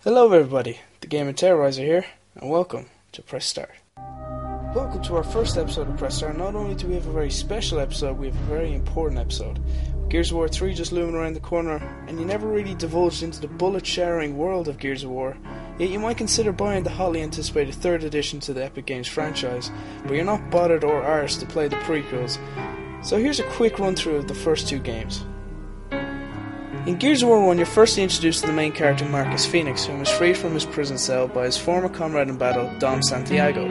Hello everybody, the Gaming Terroriser here, and welcome to Press Start. Welcome to our first episode of Press Start. Not only do we have a very special episode, we have a very important episode. Gears of War 3 just looming around the corner, and you never really divulged into the bullet-shattering world of Gears of War, yet you might consider buying the hotly anticipated 3rd edition to the Epic Games franchise, but you're not bothered or arsed to play the prequels. So here's a quick run through of the first two games. In Gears of War 1, you're firstly introduced to the main character Marcus Phoenix, whom was freed from his prison cell by his former comrade in battle, Dom Santiago.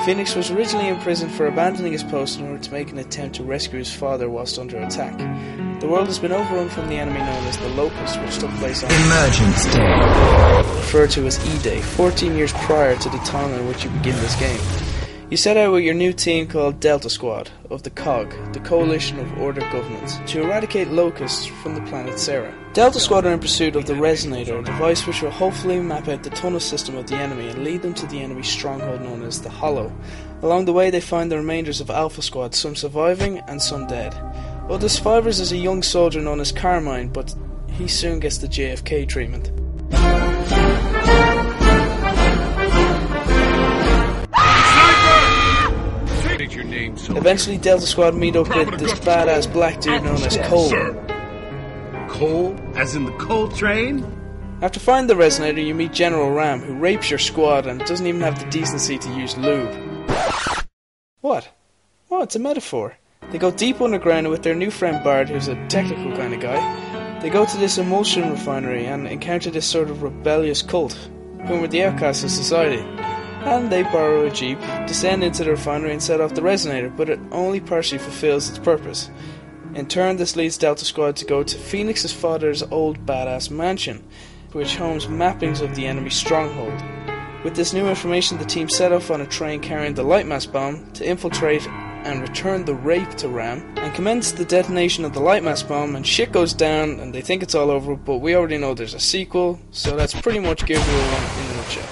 Phoenix was originally imprisoned for abandoning his post in order to make an attempt to rescue his father whilst under attack. The world has been overrun from the enemy known as the Locust, which took place on Emergence Day, referred to as E-Day, 14 years prior to the time in which you begin this game. You set out with your new team called Delta Squad of the COG, the Coalition of Ordered Governments, to eradicate locusts from the planet Sera. Delta Squad are in pursuit of the Resonator, a device which will hopefully map out the tunnel system of the enemy and lead them to the enemy's stronghold known as the Hollow. Along the way they find the remainders of Alpha Squad, some surviving and some dead. One of the survivors is a young soldier known as Carmine, but he soon gets the JFK treatment. Your name, so Eventually Delta Squad meet up with this badass black dude known as Cole. Coal? As in the coal train? After finding the Resonator, you meet General Ram, who rapes your squad and doesn't even have the decency to use lube. What? Oh, it's a metaphor. They go deep underground with their new friend Bard, who's a technical kind of guy. They go to this emulsion refinery and encounter this sort of rebellious cult, whom are the outcasts of society. And they borrow a jeep, descend into the refinery and set off the Resonator, but it only partially fulfills its purpose. In turn, this leads Delta Squad to go to Phoenix's father's old badass mansion, which homes mappings of the enemy stronghold. With this new information, the team set off on a train carrying the Lightmass bomb to infiltrate and return the rape to Ram, and commence the detonation of the Lightmass bomb, and shit goes down, and they think it's all over, but we already know there's a sequel, so that's pretty much Gears of War 1 in a nutshell.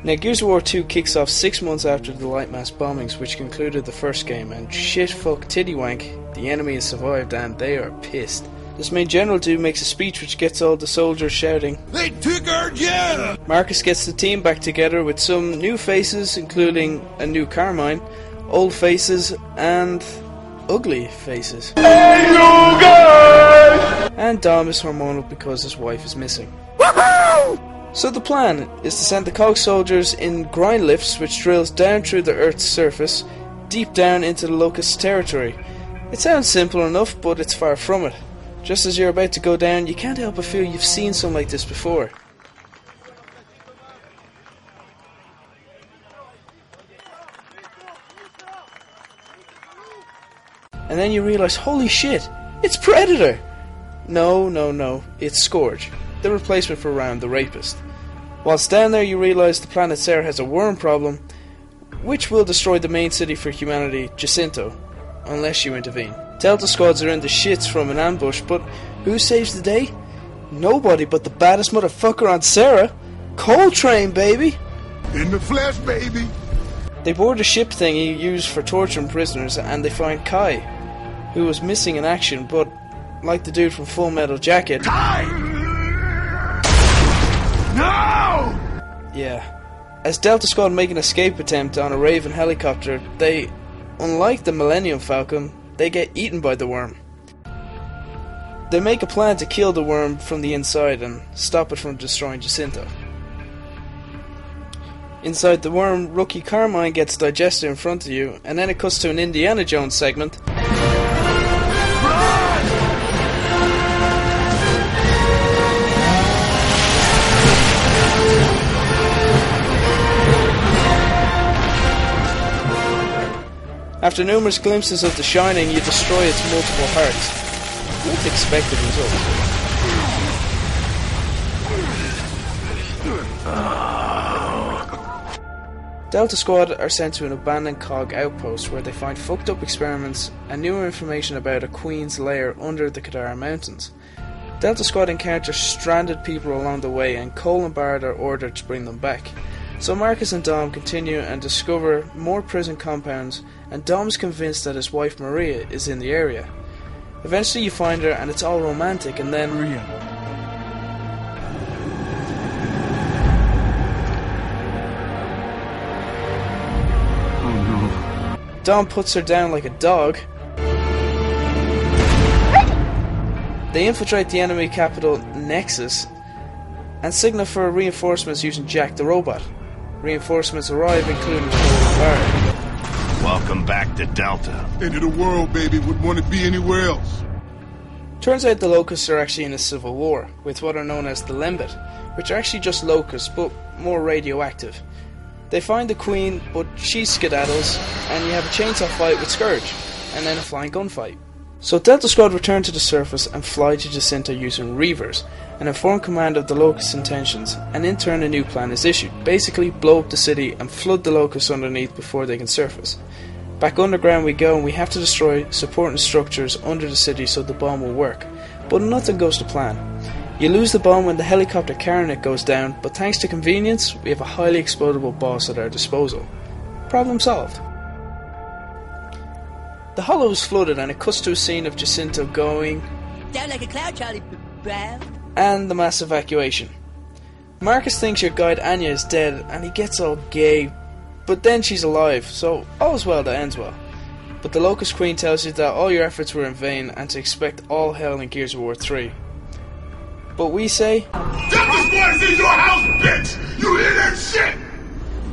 Now, Gears of War 2 kicks off 6 months after the Lightmass bombings, which concluded the first game, and shit fuck tittywank, the enemy has survived and they are pissed. This main general dude makes a speech which gets all the soldiers shouting, "They took our job!" Marcus gets the team back together with some new faces, including a new Carmine, old faces, and ugly faces. Hey you guys! And Dom is hormonal because his wife is missing. Woohoo! So the plan is to send the COG soldiers in grind lifts which drills down through the Earth's surface, deep down into the Locust territory. It sounds simple enough, but it's far from it. Just as you're about to go down, you can't help but feel you've seen something like this before. And then you realise, holy shit, it's Predator! No, it's Scourge, the replacement for Ram the Rapist. Whilst down there you realise the planet Sera has a worm problem, which will destroy the main city for humanity, Jacinto, unless you intervene. Delta Squads are in the shits from an ambush, but who saves the day? Nobody but the baddest motherfucker on Sera, Coal Train, baby! In the flesh, baby! They board a ship thingy used for torturing prisoners, and they find Kai, who was missing in action, but like the dude from Full Metal Jacket... Kai! No! Yeah. As Delta Squad make an escape attempt on a Raven helicopter, they, unlike the Millennium Falcon, they get eaten by the worm. They make a plan to kill the worm from the inside and stop it from destroying Jacinto. Inside the worm, rookie Carmine gets digested in front of you, and then it cuts to an Indiana Jones segment. After numerous glimpses of The Shining, you destroy its multiple hearts. With expected results. Delta Squad are sent to an abandoned COG outpost where they find fucked up experiments and new information about a Queen's lair under the Kadara Mountains. Delta Squad encounters stranded people along the way, and Cole and Bard are ordered to bring them back. So Marcus and Dom continue and discover more prison compounds, and Dom's convinced that his wife Maria is in the area. Eventually you find her and it's all romantic, and then... Dom puts her down like a dog. They infiltrate the enemy capital Nexus and signal for reinforcements using Jack the robot. Reinforcements arrive, including Barry. Welcome back to Delta. End of the world, baby. Wouldn't want to be anywhere else. Turns out the Locusts are actually in a civil war with what are known as the Lembit, which are actually just locusts but more radioactive. They find the Queen, but she skedaddles, and you have a chainsaw fight with Scourge, and then a flying gunfight. So Delta Squad return to the surface and fly to Jacinto using Reavers, and inform command of the Locust intentions, and in turn a new plan is issued. Basically blow up the city and flood the Locusts underneath before they can surface. Back underground we go, and we have to destroy supporting structures under the city so the bomb will work, but nothing goes to plan. You lose the bomb when the helicopter carrying it goes down, but thanks to convenience we have a highly explodable boss at our disposal. Problem solved. The hollow is flooded and it cuts to a scene of Jacinto going down like a cloud, Charlie Brown. And the mass evacuation. Marcus thinks your guide Anya is dead and he gets all gay, but then she's alive, so all's well that ends well. But the Locust Queen tells you that all your efforts were in vain and to expect all hell in Gears of War 3. But we say, Delta Squad is in your house, bitch! You hear that shit?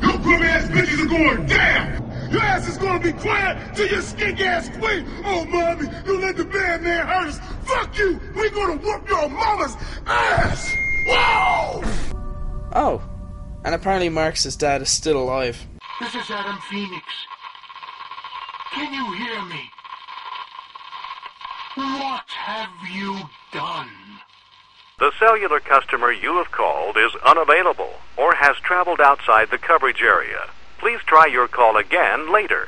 Your bum ass bitches are going down! Your ass is gonna be quiet till your skink ass queen! Oh, mommy, you let the bad man hurt us! Fuck you! We gonna whoop your mama's ass! Whoa! oh, and apparently Marcus's dad is still alive. This is Adam Phoenix. Can you hear me? What have you done? The cellular customer you have called is unavailable or has traveled outside the coverage area. Please try your call again later.